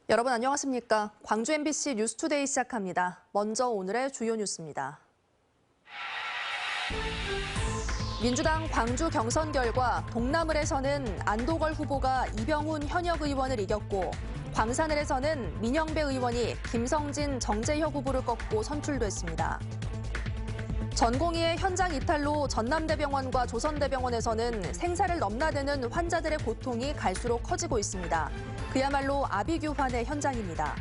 여러분 안녕하십니까? 광주 MBC 뉴스투데이 시작합니다. 먼저 오늘의 주요 뉴스입니다. 민주당 광주 경선 결과 동남을에서는 안도걸 후보가 이병훈 현역 의원을 이겼고 광산을에서는 민영배 의원이 김성진 정재혁 후보를 꺾고 선출됐습니다. 전공의의 현장 이탈로 전남대병원과 조선대병원에서는 생사를 넘나드는 환자들의 고통이 갈수록 커지고 있습니다. 그야말로 아비규환의 현장입니다.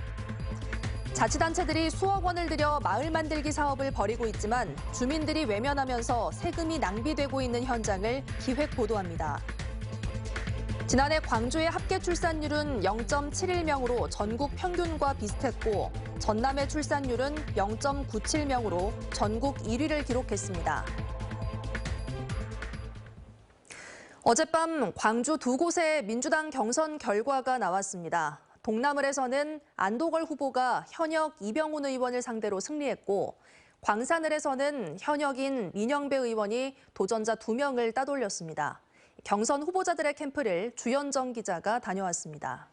자치단체들이 수억 원을 들여 마을 만들기 사업을 벌이고 있지만 주민들이 외면하면서 세금이 낭비되고 있는 현장을 기획 보도합니다. 지난해 광주의 합계 출산율은 0.71명으로 전국 평균과 비슷했고 전남의 출산율은 0.97명으로 전국 1위를 기록했습니다. 어젯밤 광주 두 곳의 민주당 경선 결과가 나왔습니다. 동남을에서는 안도걸 후보가 현역 이병훈 의원을 상대로 승리했고 광산을에서는 현역인 민영배 의원이 도전자 2명을 따돌렸습니다. 경선 후보자들의 캠프를 주현정 기자가 다녀왔습니다.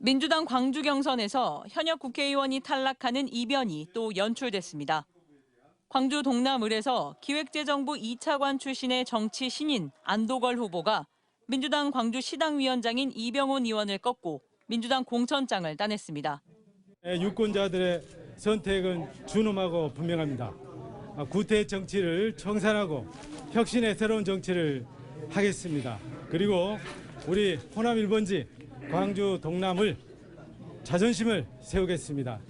민주당 광주 경선에서 현역 국회의원이 탈락하는 이변이 또 연출됐습니다. 광주 동남을에서 기획재정부 2차관 출신의 정치 신인 안도걸 후보가 민주당 광주시당위원장인 이병훈 의원을 꺾고 민주당 공천장을 따냈습니다. 유권자들의 선택은 준엄하고 분명합니다. 구태 정치를 청산하고 혁신의 새로운 정치를 하겠습니다. 그리고 우리 호남 1번지 광주 동남을 자존심을 세우겠습니다.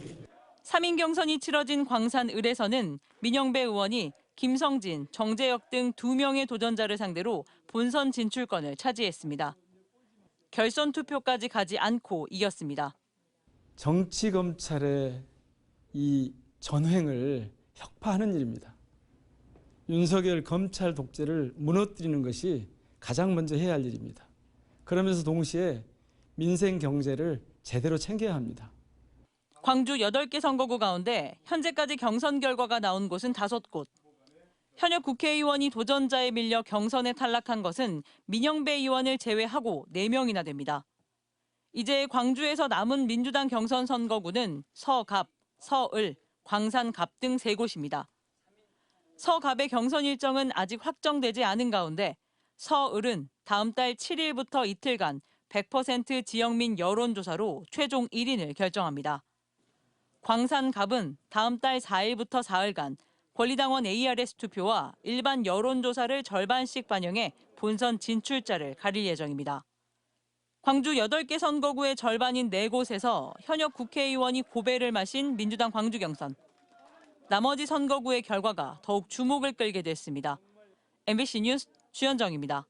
3인 경선이 치러진 광산을에서는 민영배 의원이 김성진, 정재혁 등 2명의 도전자를 상대로 본선 진출권을 차지했습니다. 결선 투표까지 가지 않고 이겼습니다. 정치 검찰의 이 전횡을 혁파하는 일입니다. 윤석열 검찰 독재를 무너뜨리는 것이 가장 먼저 해야 할 일입니다. 그러면서 동시에 민생 경제를 제대로 챙겨야 합니다. 광주 8개 선거구 가운데 현재까지 경선 결과가 나온 곳은 5곳. 현역 국회의원이 도전자에 밀려 경선에 탈락한 것은 민영배 의원을 제외하고 4명이나 됩니다. 이제 광주에서 남은 민주당 경선 선거구는 서갑, 서을, 광산갑 등 3곳입니다. 서갑의 경선 일정은 아직 확정되지 않은 가운데 서을은 다음 달 7일부터 이틀간 100% 지역민 여론조사로 최종 1인을 결정합니다. 광산갑은 다음 달 4일부터 사흘간 권리당원 ARS 투표와 일반 여론조사를 절반씩 반영해 본선 진출자를 가릴 예정입니다. 광주 8개 선거구의 절반인 4곳에서 현역 국회의원이 고배를 마신 민주당 광주 경선. 나머지 선거구의 결과가 더욱 주목을 끌게 됐습니다. MBC 뉴스 주현정입니다.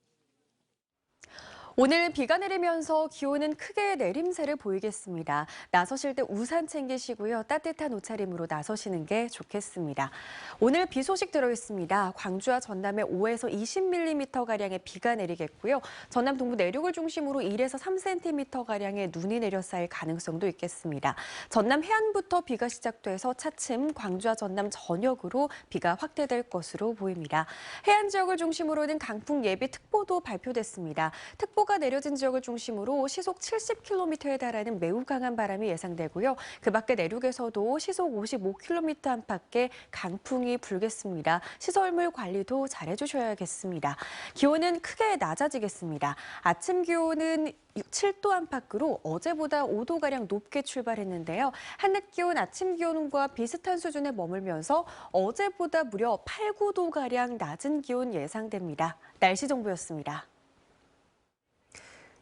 오늘 비가 내리면서 기온은 크게 내림세를 보이겠습니다. 나서실 때 우산 챙기시고요. 따뜻한 옷차림으로 나서시는 게 좋겠습니다. 오늘 비 소식 들어있습니다. 광주와 전남에 5에서 20mm가량의 비가 내리겠고요. 전남 동부 내륙을 중심으로 1에서 3cm가량의 눈이 내려 쌓일 가능성도 있겠습니다. 전남 해안부터 비가 시작돼서 차츰 광주와 전남 전역으로 비가 확대될 것으로 보입니다. 해안 지역을 중심으로는 강풍 예비특보도 발표됐습니다. 특보가 내려진 지역을 중심으로 시속 70km에 달하는 매우 강한 바람이 예상되고요. 그 밖에 내륙에서도 시속 55km 안팎의 강풍이 불겠습니다. 시설물 관리도 잘해주셔야겠습니다. 기온은 크게 낮아지겠습니다. 아침 기온은 7도 안팎으로 어제보다 5도가량 높게 출발했는데요. 한낮 기온 아침 기온과 비슷한 수준에 머물면서 어제보다 무려 8, 9도가량 낮은 기온 예상됩니다. 날씨 정보였습니다.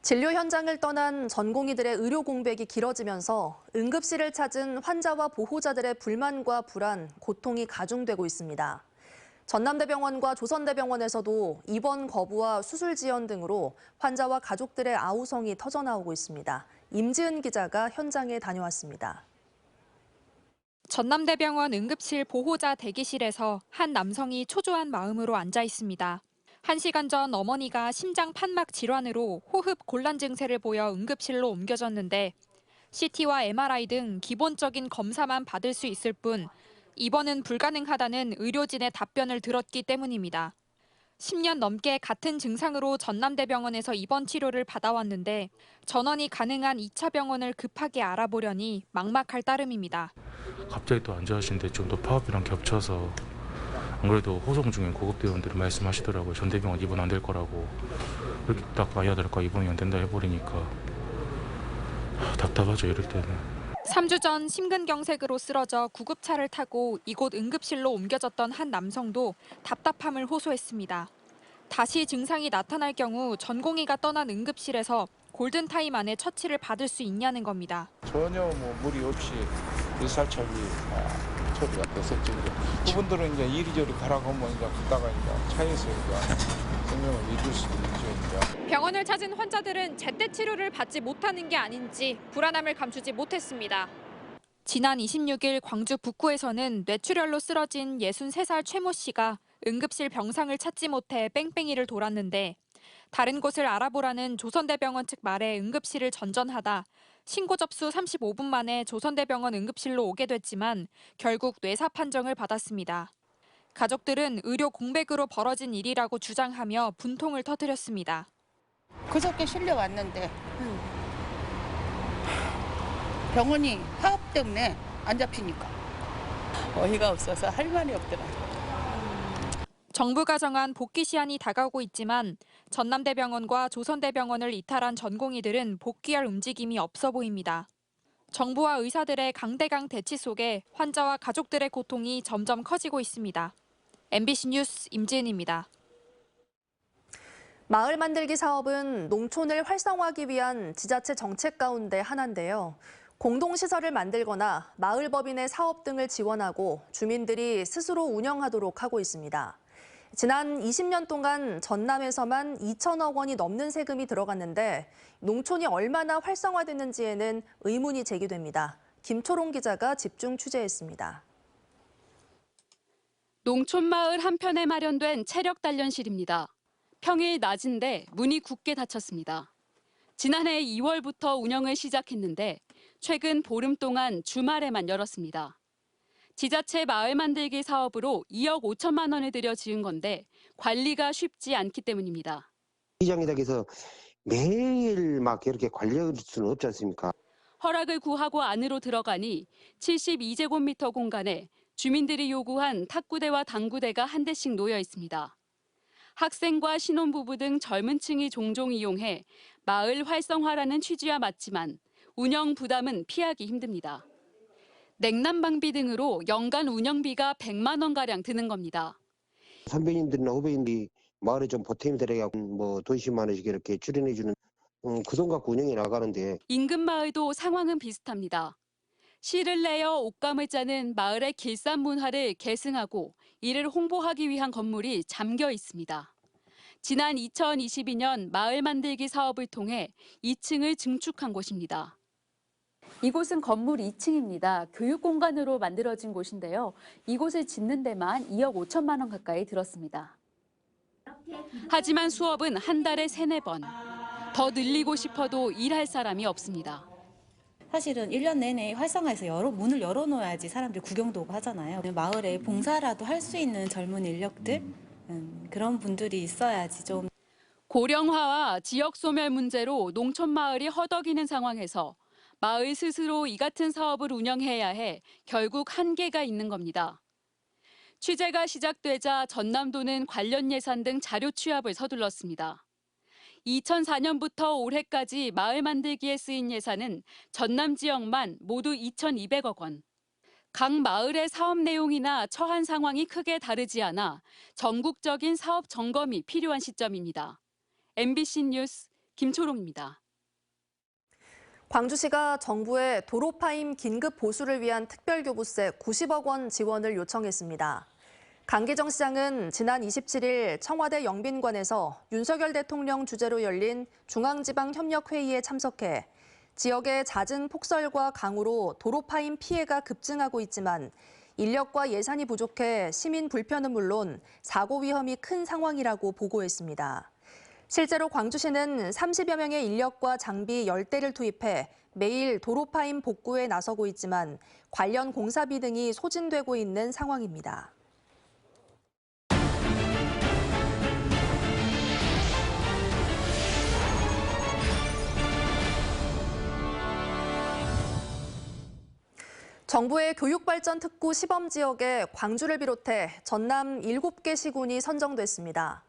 진료 현장을 떠난 전공의들의 의료 공백이 길어지면서 응급실을 찾은 환자와 보호자들의 불만과 불안, 고통이 가중되고 있습니다. 전남대병원과 조선대병원에서도 입원 거부와 수술 지연 등으로 환자와 가족들의 아우성이 터져나오고 있습니다. 임지은 기자가 현장에 다녀왔습니다. 전남대병원 응급실 보호자 대기실에서 한 남성이 초조한 마음으로 앉아 있습니다. 1시간 전 어머니가 심장 판막 질환으로 호흡 곤란 증세를 보여 응급실로 옮겨졌는데 CT와 MRI 등 기본적인 검사만 받을 수 있을 뿐 입원은 불가능하다는 의료진의 답변을 들었기 때문입니다. 10년 넘게 같은 증상으로 전남대병원에서 입원 치료를 받아왔는데 전원이 가능한 2차 병원을 급하게 알아보려니 막막할 따름입니다. 갑자기 또 안 좋아하시는데 좀 더 파업이랑 겹쳐서 안 그래도 호송 중인 고급대원들이 말씀하시더라고요. 전대병원 입원 안 될 거라고. 그렇게 딱 와야 될 거 입원이 안 된다 해버리니까 답답하죠, 이럴 때는. 3주 전 심근경색으로 쓰러져 구급차를 타고 이곳 응급실로 옮겨졌던 한 남성도 답답함을 호소했습니다. 다시 증상이 나타날 경우 전공의가 떠난 응급실에서 골든타임 안에 처치를 받을 수 있냐는 겁니다. 전혀 무리 없이 의사처리 처리가 됐었죠. 그분들은 이제 이리저리 가라고 하면 이제 갔다가 이제 차에서 이제 생명을 잃을 수도 있죠. 이제. 병원을 찾은 환자들은 제때 치료를 받지 못하는 게 아닌지 불안함을 감추지 못했습니다. 지난 26일 광주 북구에서는 뇌출혈로 쓰러진 63살 최모 씨가 응급실 병상을 찾지 못해 뺑뺑이를 돌았는데 다른 곳을 알아보라는 조선대병원 측 말에 응급실을 전전하다 신고 접수 35분 만에 조선대병원 응급실로 오게 됐지만 결국 뇌사 판정을 받았습니다. 가족들은 의료 공백으로 벌어진 일이라고 주장하며 분통을 터뜨렸습니다. 그저께 실려왔는데 병원이 파업 때문에 안 잡히니까 어이가 없어서 할 말이 없더라. 정부가 정한 복귀 시한이 다가오고 있지만 전남대병원과 조선대병원을 이탈한 전공의들은 복귀할 움직임이 없어 보입니다. 정부와 의사들의 강대강 대치 속에 환자와 가족들의 고통이 점점 커지고 있습니다. MBC 뉴스 임지은입니다. 마을 만들기 사업은 농촌을 활성화하기 위한 지자체 정책 가운데 하나인데요. 공동시설을 만들거나 마을법인의 사업 등을 지원하고 주민들이 스스로 운영하도록 하고 있습니다. 지난 20년 동안 전남에서만 2천억 원이 넘는 세금이 들어갔는데 농촌이 얼마나 활성화됐는지에는 의문이 제기됩니다. 김초롱 기자가 집중 취재했습니다. 농촌마을 한편에 마련된 체력 단련실입니다. 평일 낮인데 문이 굳게 닫혔습니다. 지난해 2월부터 운영을 시작했는데 최근 보름 동안 주말에만 열었습니다. 지자체 마을 만들기 사업으로 2억 5천만 원을 들여 지은 건데 관리가 쉽지 않기 때문입니다. 이장이다 해서 매일 막 이렇게 관리할 수는 없지 않습니까? 허락을 구하고 안으로 들어가니 72제곱미터 공간에 주민들이 요구한 탁구대와 당구대가 한 대씩 놓여 있습니다. 학생과 신혼부부 등 젊은 층이 종종 이용해 마을 활성화라는 취지와 맞지만 운영 부담은 피하기 힘듭니다. 냉난방비 등으로 연간 운영비가 100만 원가량 드는 겁니다. 선배님들이나 후배님들이 마을에 좀 보탬이 들어가고 돈 10만 원씩 이렇게 출연해주는 그 돈 갖고 운영이 나가는데 인근 마을도 상황은 비슷합니다. 시를 내어 옷감을 짜는 마을의 길쌈 문화를 계승하고 이를 홍보하기 위한 건물이 잠겨 있습니다. 지난 2022년 마을 만들기 사업을 통해 2층을 증축한 곳입니다. 이곳은 건물 2층입니다. 교육 공간으로 만들어진 곳인데요. 이곳을 짓는 데만 2억 5천만 원 가까이 들었습니다. 하지만 수업은 한 달에 3-4번. 더 늘리고 싶어도 일할 사람이 없습니다. 사실은 1년 내내 활성화해서 문을 열어놓아야지 사람들이 구경도 오고 하잖아요. 마을에 봉사라도 할 수 있는 젊은 인력들, 그런 분들이 있어야지 좀. 고령화와 지역 소멸 문제로 농촌 마을이 허덕이는 상황에서 마을 스스로 이 같은 사업을 운영해야 해 결국 한계가 있는 겁니다. 취재가 시작되자 전남도는 관련 예산 등 자료 취합을 서둘렀습니다. 2004년부터 올해까지 마을 만들기에 쓰인 예산은 전남 지역만 모두 2,200억 원. 각 마을의 사업 내용이나 처한 상황이 크게 다르지 않아 전국적인 사업 점검이 필요한 시점입니다. MBC 뉴스 김초롱입니다. 광주시가 정부에 도로 파임 긴급 보수를 위한 특별교부세 90억 원 지원을 요청했습니다. 강기정 시장은 지난 27일 청와대 영빈관에서 윤석열 대통령 주재로 열린 중앙지방협력회의에 참석해 지역의 잦은 폭설과 강우로 도로 파임 피해가 급증하고 있지만 인력과 예산이 부족해 시민 불편은 물론 사고 위험이 큰 상황이라고 보고했습니다. 실제로 광주시는 30여 명의 인력과 장비 10대를 투입해 매일 도로 파임 복구에 나서고 있지만 관련 공사비 등이 소진되고 있는 상황입니다. 정부의 교육발전 특구 시범 지역에 광주를 비롯해 전남 7개 시군이 선정됐습니다.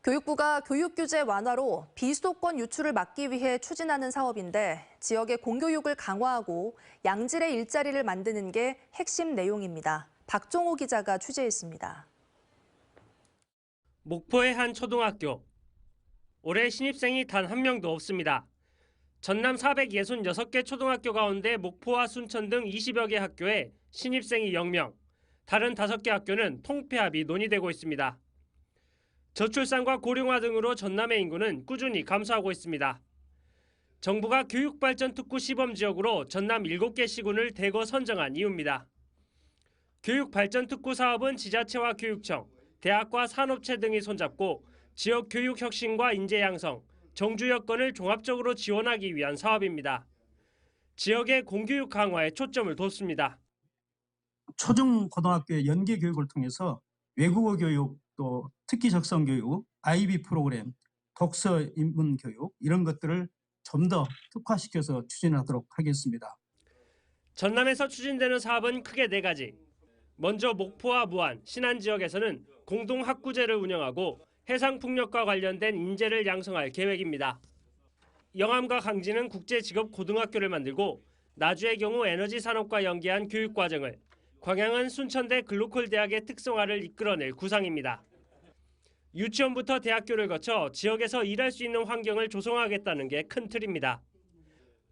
교육부가 교육규제 완화로 비수도권 유출을 막기 위해 추진하는 사업인데 지역의 공교육을 강화하고 양질의 일자리를 만드는 게 핵심 내용입니다. 박종호 기자가 취재했습니다. 목포의 한 초등학교. 올해 신입생이 단 한 명도 없습니다. 전남 466개 초등학교 가운데 목포와 순천 등 20여 개 학교에 신입생이 0명, 다른 5개 학교는 통폐합이 논의되고 있습니다. 저출산과 고령화 등으로 전남의 인구는 꾸준히 감소하고 있습니다. 정부가 교육발전 특구 시범지역으로 전남 7개 시군을 대거 선정한 이유입니다. 교육발전 특구 사업은 지자체와 교육청, 대학과 산업체 등이 손잡고 지역 교육 혁신과 인재 양성, 정주 여건을 종합적으로 지원하기 위한 사업입니다. 지역의 공교육 강화에 초점을 뒀습니다. 초중고등학교의 연계 교육을 통해서 외국어 교육, 또 특기 적성 교육, IB 프로그램, 독서 인문 교육 이런 것들을 좀 더 특화시켜서 추진하도록 하겠습니다. 전남에서 추진되는 사업은 크게 4가지. 먼저 목포와 무안, 신안 지역에서는 공동 학구제를 운영하고 해상풍력과 관련된 인재를 양성할 계획입니다. 영암과 강진은 국제직업고등학교를 만들고 나주의 경우 에너지 산업과 연계한 교육과정을, 광양은 순천대 글로컬대학의 특성화를 이끌어낼 구상입니다. 유치원부터 대학교를 거쳐 지역에서 일할 수 있는 환경을 조성하겠다는 게 큰 틀입니다.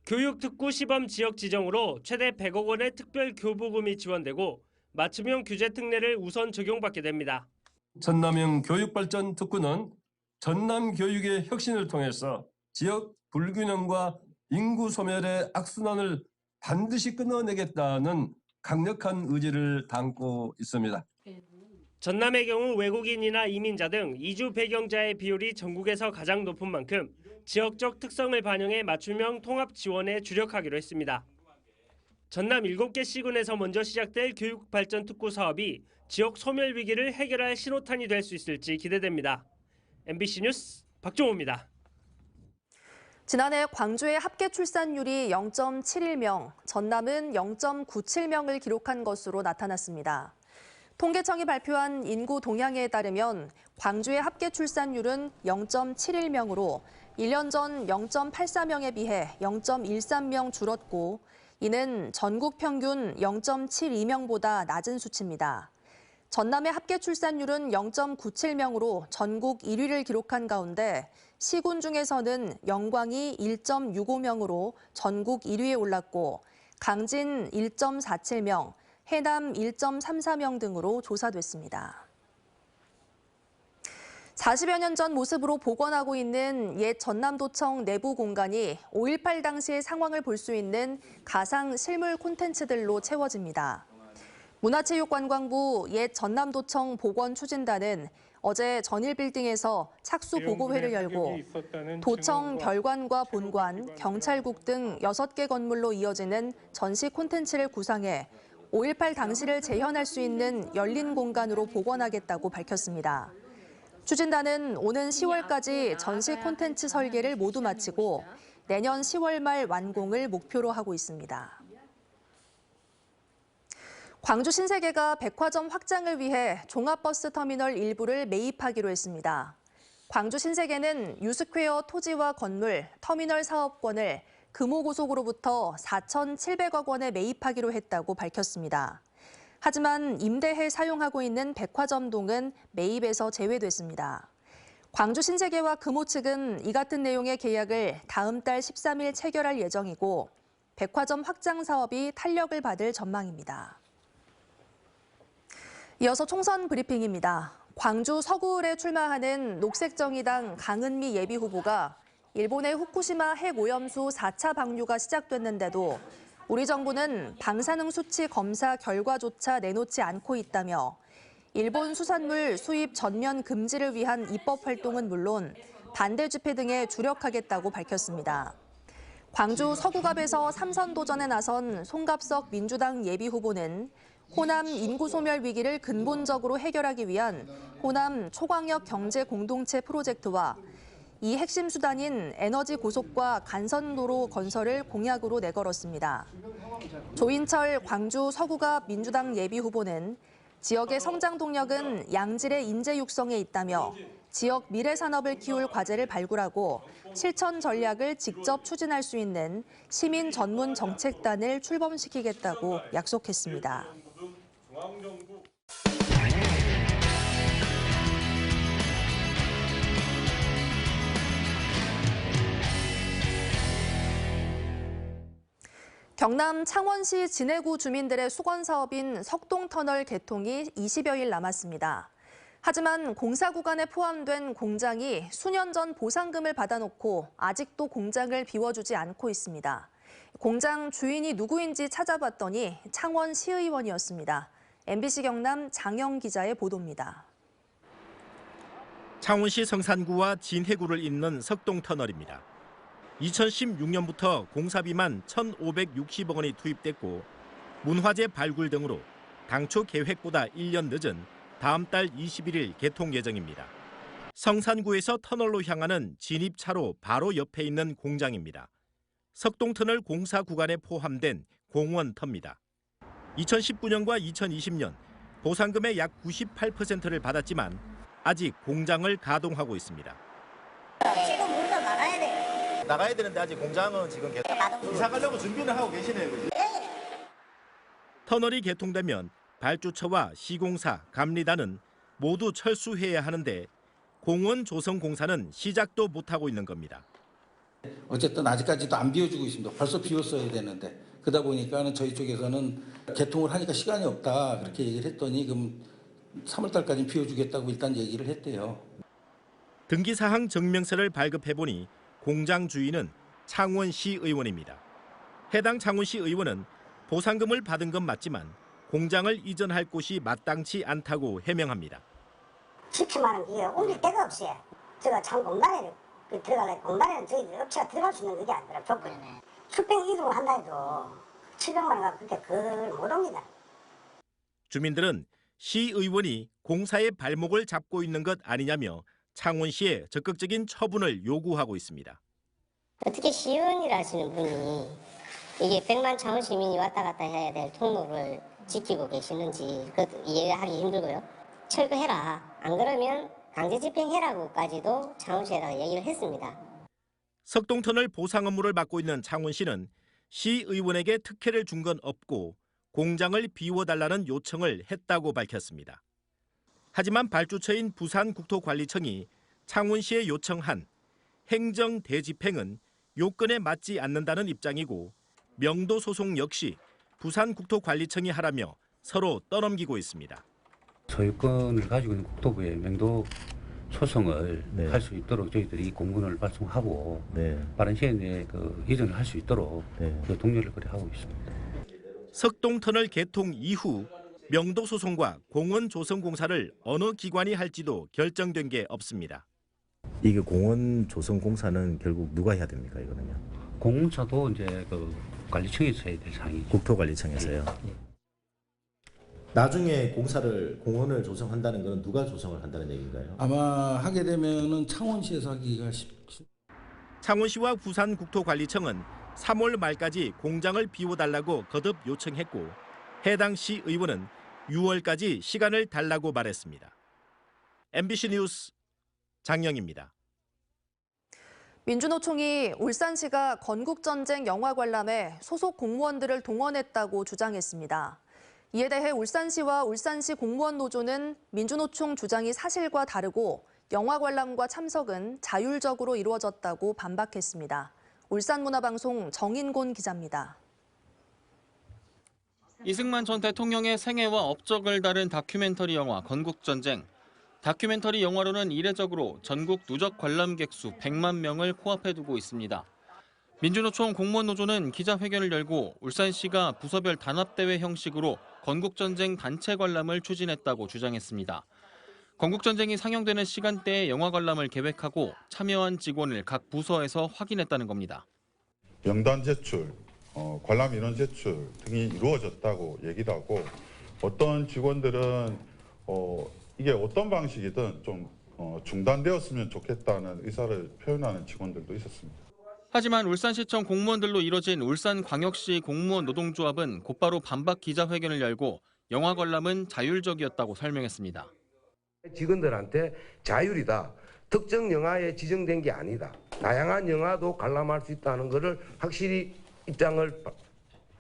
교육특구 시범 지역 지정으로 최대 100억 원의 특별 교부금이 지원되고 맞춤형 규제 특례를 우선 적용받게 됩니다. 전남형 교육발전 특구는 전남 교육의 혁신을 통해서 지역 불균형과 인구 소멸의 악순환을 반드시 끊어내겠다는 강력한 의지를 담고 있습니다. 전남의 경우 외국인이나 이민자 등 이주 배경자의 비율이 전국에서 가장 높은 만큼 지역적 특성을 반영해 맞춤형 통합 지원에 주력하기로 했습니다. 전남 7개 시군에서 먼저 시작될 교육발전 특구 사업이 지역 소멸 위기를 해결할 신호탄이 될 수 있을지 기대됩니다. MBC 뉴스 박종호입니다. 지난해 광주의 합계 출산율이 0.71명, 전남은 0.97명을 기록한 것으로 나타났습니다. 통계청이 발표한 인구 동향에 따르면 광주의 합계 출산율은 0.71명으로 1년 전 0.84명에 비해 0.13명 줄었고 이는 전국 평균 0.72명보다 낮은 수치입니다. 전남의 합계 출산율은 0.97명으로 전국 1위를 기록한 가운데 시군 중에서는 영광이 1.65명으로 전국 1위에 올랐고 강진 1.47명, 해남 1.34명 등으로 조사됐습니다. 40여 년 전 모습으로 복원하고 있는 옛 전남도청 내부 공간이 5.18 당시의 상황을 볼 수 있는 가상 실물 콘텐츠들로 채워집니다. 문화체육관광부 옛 전남도청 복원추진단은 어제 전일빌딩에서 착수 보고회를 열고 도청 별관과 본관, 경찰국 등 6개 건물로 이어지는 전시 콘텐츠를 구상해 5.18 당시를 재현할 수 있는 열린 공간으로 복원하겠다고 밝혔습니다. 추진단은 오는 10월까지 전시 콘텐츠 설계를 모두 마치고 내년 10월 말 완공을 목표로 하고 있습니다. 광주 신세계가 백화점 확장을 위해 종합버스 터미널 일부를 매입하기로 했습니다. 광주 신세계는 유스퀘어 토지와 건물, 터미널 사업권을 금호고속으로부터 4,700억 원에 매입하기로 했다고 밝혔습니다. 하지만 임대해 사용하고 있는 백화점동은 매입에서 제외됐습니다. 광주 신세계와 금호 측은 이 같은 내용의 계약을 다음 달 13일 체결할 예정이고 백화점 확장 사업이 탄력을 받을 전망입니다. 이어서 총선 브리핑입니다. 광주 서구을에 출마하는 녹색정의당 강은미 예비후보가 일본의 후쿠시마 핵오염수 4차 방류가 시작됐는데도 우리 정부는 방사능 수치 검사 결과조차 내놓지 않고 있다며 일본 수산물 수입 전면 금지를 위한 입법 활동은 물론 반대 집회 등에 주력하겠다고 밝혔습니다. 광주 서구갑에서 3선 도전에 나선 송갑석 민주당 예비후보는 호남 인구 소멸 위기를 근본적으로 해결하기 위한 호남 초광역 경제 공동체 프로젝트와 이 핵심 수단인 에너지 고속과 간선도로 건설을 공약으로 내걸었습니다. 조인철 광주 서구갑 민주당 예비후보는 지역의 성장 동력은 양질의 인재 육성에 있다며 지역 미래 산업을 키울 과제를 발굴하고 실천 전략을 직접 추진할 수 있는 시민 전문 정책단을 출범시키겠다고 약속했습니다. 경남 창원시 진해구 주민들의 수건 사업인 석동터널 개통이 20여일 남았습니다. 하지만 공사 구간에 포함된 공장이 수년 전 보상금을 받아놓고 아직도 공장을 비워주지 않고 있습니다. 공장 주인이 누구인지 찾아봤더니 창원시의원이었습니다. MBC 경남 장영 기자의 보도입니다. 창원시 성산구와 진해구를 잇는 석동터널입니다. 2016년부터 공사비만 1,560억 원이 투입됐고 문화재 발굴 등으로 당초 계획보다 1년 늦은 다음 달 21일 개통 예정입니다. 성산구에서 터널로 향하는 진입차로 바로 옆에 있는 공장입니다. 석동터널 공사 구간에 포함된 공원터입니다. 2019년과 2020년 보상금의 약 98%를 받았지만 아직 공장을 가동하고 있습니다. 지금 물도 나가야 돼요. 나가야 되는데 아직 공장은 지금 계속 이사 가려고 준비는 하고 계시네요. 그죠? 네. 터널이 개통되면 발주처와 시공사, 감리단은 모두 철수해야 하는데 공원 조성공사는 시작도 못하고 있는 겁니다. 어쨌든 아직까지도 안 비워주고 있습니다. 벌써 비웠어야 되는데 그러다 보니까는 저희 쪽에서는 개통을 하니까 시간이 없다 그렇게 얘기를 했더니 그럼 3월 달까지 비워주겠다고 일단 얘기를 했대요. 등기사항 증명서를 발급해보니 공장 주인은 창원시 의원입니다. 해당 창원시 의원은 보상금을 받은 건 맞지만 공장을 이전할 곳이 마땅치 않다고 해명합니다. 17만 원 이게 옮길 데가 없어요. 제가 참 공단에 들어가려고 공단에는 저희 업체가 들어갈 수 있는 그게 아니라 조건이네. 수평 이동을 한다 해도 700만 원 갖고 그걸 못 옵니다. 주민들은 시의원이 공사의 발목을 잡고 있는 것 아니냐며 창원시에 적극적인 처분을 요구하고 있습니다. 어떻게 시의원이라 하시는 분이 이게 100만 창원 시민이 왔다 갔다 해야 될 통로를 지키고 계시는지 그것도 이해하기 힘들고요. 철거해라. 안 그러면 강제 집행해라고까지도 창원시에다가 얘기를 했습니다. 석동터널 보상 업무를 맡고 있는 창원시는 시의원에게 특혜를 준 건 없고 공장을 비워달라는 요청을 했다고 밝혔습니다. 하지만 발주처인 부산국토관리청이 창원시에 요청한 행정 대집행은 요건에 맞지 않는다는 입장이고 명도 소송 역시 부산국토관리청이 하라며 서로 떠넘기고 있습니다. 소유권을 가지고 있는 국토부에 명도 소송을 할 수 있도록 저희들이 공문을 발송하고 빠른 시일 내에 그 이전을 할 수 있도록 그 독려를 하고 있습니다. 석동터널 개통 이후 명도 소송과 공원 조성 공사를 어느 기관이 할지도 결정된 게 없습니다. 이게 공원 조성 공사는 결국 누가 해야 됩니까, 이거는요? 공사도 이제 그 관리청에서 해야 될 사항이죠. 국토관리청에서요. 네. 나중에 공원을 조성한다는 것은 누가 조성을 한다는 얘기인가요? 아마 하게 되면은 창원시에서 하기가 쉽죠. 창원시와 부산국토관리청은 3월 말까지 공장을 비워달라고 거듭 요청했고 해당 시의원은 6월까지 시간을 달라고 말했습니다. MBC 뉴스 장영입니다. 민주노총이 울산시가 건국전쟁 영화 관람에 소속 공무원들을 동원했다고 주장했습니다. 이에 대해 울산시와 울산시 공무원 노조는 민주노총 주장이 사실과 다르고 영화 관람과 참석은 자율적으로 이루어졌다고 반박했습니다. 울산문화방송 정인곤 기자입니다. 이승만 전 대통령의 생애와 업적을 다룬 다큐멘터리 영화 건국전쟁. 다큐멘터리 영화로는 이례적으로 전국 누적 관람객 수 100만 명을 코앞에 두고 있습니다. 민주노총 공무원노조는 기자회견을 열고 울산시가 부서별 단합대회 형식으로 건국전쟁 단체 관람을 추진했다고 주장했습니다. 건국전쟁이 상영되는 시간대에 영화 관람을 계획하고 참여한 직원을 각 부서에서 확인했다는 겁니다. 명단 제출, 관람 인원 제출 등이 이루어졌다고 얘기도 하고 어떤 직원들은 이게 어떤 방식이든 좀 중단되었으면 좋겠다는 의사를 표현하는 직원들도 있었습니다. 하지만 울산시청 공무원들로 이뤄진 울산광역시 공무원 노동조합은 곧바로 반박 기자회견을 열고 영화 관람은 자율적이었다고 설명했습니다. 직원들한테 자율이다. 특정 영화에 지정된 게 아니다. 다양한 영화도 관람할 수 있다는 것을 확실히 입장을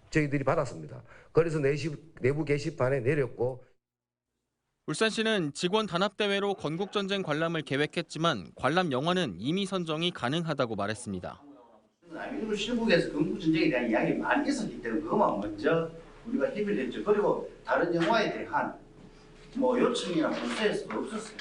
저희들이 받았습니다. 그래서 내부 게시판에 내렸고. 울산시는 직원 단합대회로 건국전쟁 관람을 계획했지만 관람 영화는 이미 선정이 가능하다고 말했습니다. 아미노 실국에서 건국전쟁에 대한 이야기 많이 있었기 때문에 그것만 먼저 우리가 협의를 했죠. 그리고 다른 영화에 대한 요청이나 부서에서도 없었어요.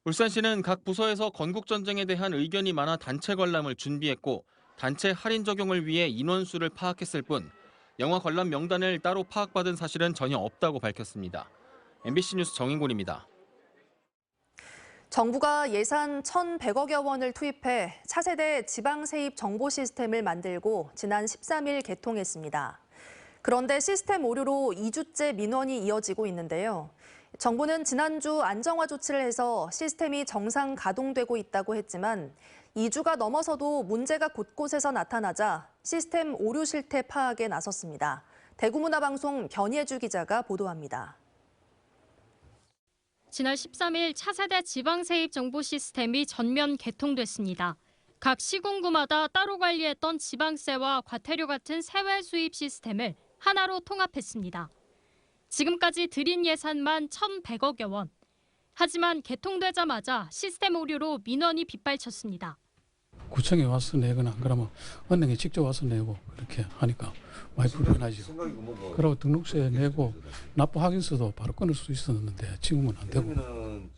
울산시는 각 부서에서 건국전쟁에 대한 의견이 많아 단체 관람을 준비했고 단체 할인 적용을 위해 인원수를 파악했을 뿐 영화 관람 명단을 따로 파악받은 사실은 전혀 없다고 밝혔습니다. MBC 뉴스 정인곤입니다. 정부가 예산 1,100억여 원을 투입해 차세대 지방세입 정보 시스템을 만들고 지난 13일 개통했습니다. 그런데 시스템 오류로 2주째 민원이 이어지고 있는데요. 정부는 지난주 안정화 조치를 해서 시스템이 정상 가동되고 있다고 했지만 2주가 넘어서도 문제가 곳곳에서 나타나자 시스템 오류 실태 파악에 나섰습니다. 대구문화방송 변예주 기자가 보도합니다. 지난 13일 차세대 지방세입 정보 시스템이 전면 개통됐습니다. 각 시군구마다 따로 관리했던 지방세와 과태료 같은 세외 수입 시스템을 하나로 통합했습니다. 지금까지 들인 예산만 1,100억여 원. 하지만 개통되자마자 시스템 오류로 민원이 빗발쳤습니다. 구청에 와서 내거나 그러면 은행에 직접 와서 내고 그렇게 하니까 많이 불편하죠. 그리고 등록세 내고 납부 확인서도 바로 끊을 수 있었는데 지금은 안 되고.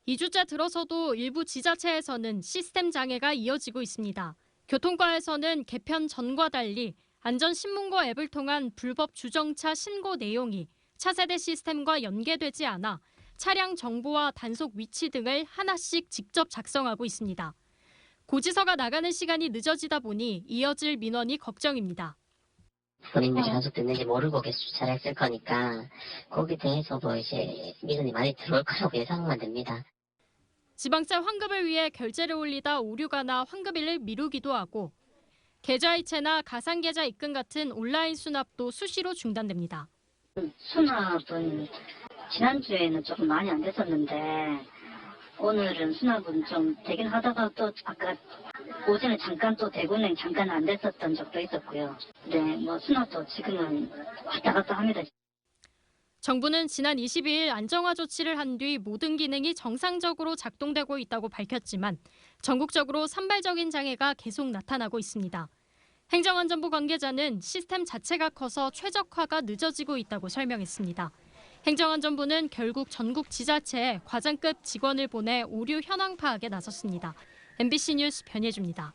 2주째 들어서도 일부 지자체에서는 시스템 장애가 이어지고 있습니다. 교통과에서는 개편 전과 달리 안전신문고 앱을 통한 불법 주정차 신고 내용이 차세대 시스템과 연계되지 않아 차량 정보와 단속 위치 등을 하나씩 직접 작성하고 있습니다. 고지서가 나가는 시간이 늦어지다 보니 이어질 민원이 걱정입니다. 본인들이 단속됐는지 모르고 계속 주차를 했을 거니까 거기에 대해서도 이제 민원이 많이 들어올 거라고 예상만 됩니다. 지방세 환급을 위해 결제를 올리다 오류가 나 환급일을 미루기도 하고 계좌이체나 가상계좌 입금 같은 온라인 수납도 수시로 중단됩니다. 수납은 지난주에는 조금 많이 안 됐었는데 오늘은 수납은 좀 되긴 하다가 또 아까 오전에 잠깐 또 대구은행 잠깐 안 됐었던 적도 있었고요. 네, 수납도 지금은 왔다 갔다 합니다. 정부는 지난 22일 안정화 조치를 한 뒤 모든 기능이 정상적으로 작동되고 있다고 밝혔지만 전국적으로 산발적인 장애가 계속 나타나고 있습니다. 행정안전부 관계자는 시스템 자체가 커서 최적화가 늦어지고 있다고 설명했습니다. 행정안전부는 결국 전국 지자체에 과장급 직원을 보내 오류 현황 파악에 나섰습니다. MBC 뉴스 변예주입니다.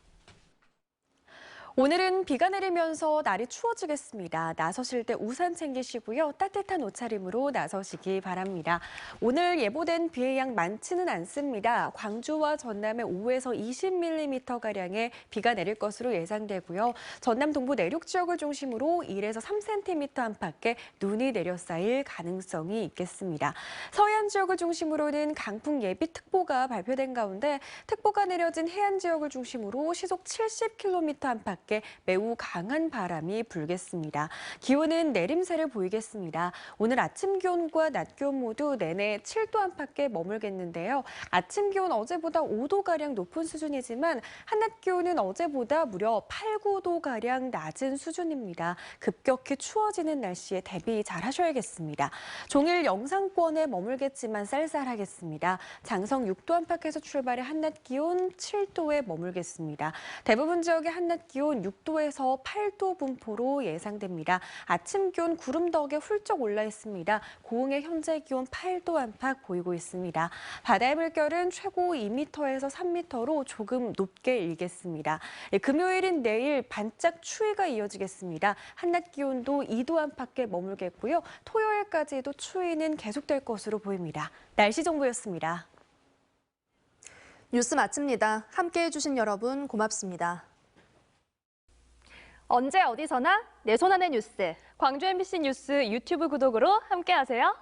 오늘은 비가 내리면서 날이 추워지겠습니다. 나서실 때 우산 챙기시고요. 따뜻한 옷차림으로 나서시기 바랍니다. 오늘 예보된 비의 양 많지는 않습니다. 광주와 전남에 5에서 20mm가량의 비가 내릴 것으로 예상되고요. 전남 동부 내륙 지역을 중심으로 1에서 3cm 안팎의 눈이 내려 쌓일 가능성이 있겠습니다. 서해안 지역을 중심으로는 강풍 예비특보가 발표된 가운데 특보가 내려진 해안 지역을 중심으로 시속 70km 안팎 매우 강한 바람이 불겠습니다. 기온은 내림세를 보이겠습니다. 오늘 아침 기온과 낮 기온 모두 내내 7도 안팎에 머물겠는데요. 아침 기온 어제보다 5도가량 높은 수준이지만 한낮 기온은 어제보다 무려 8, 9도가량 낮은 수준입니다. 급격히 추워지는 날씨에 대비 잘 하셔야겠습니다. 종일 영상권에 머물겠지만 쌀쌀하겠습니다. 장성 6도 안팎에서 출발해 한낮 기온 7도에 머물겠습니다. 대부분 지역의 한낮 기온 6도에서 8도 분포로 예상됩니다. 아침 기온 구름 덕에 훌쩍 올라 있습니다. 고흥의 현재 기온 8도 안팎 보이고 있습니다. 바다의 물결은 최고 2m에서 3m로 조금 높게 일겠습니다. 금요일인 내일 반짝 추위가 이어지겠습니다. 한낮 기온도 2도 안팎에 머물겠고요. 토요일까지도 추위는 계속될 것으로 보입니다. 날씨 정보였습니다. 뉴스 마칩니다. 함께해 주신 여러분 고맙습니다. 언제 어디서나 내 손 안의 뉴스. 광주 MBC 뉴스 유튜브 구독으로 함께하세요.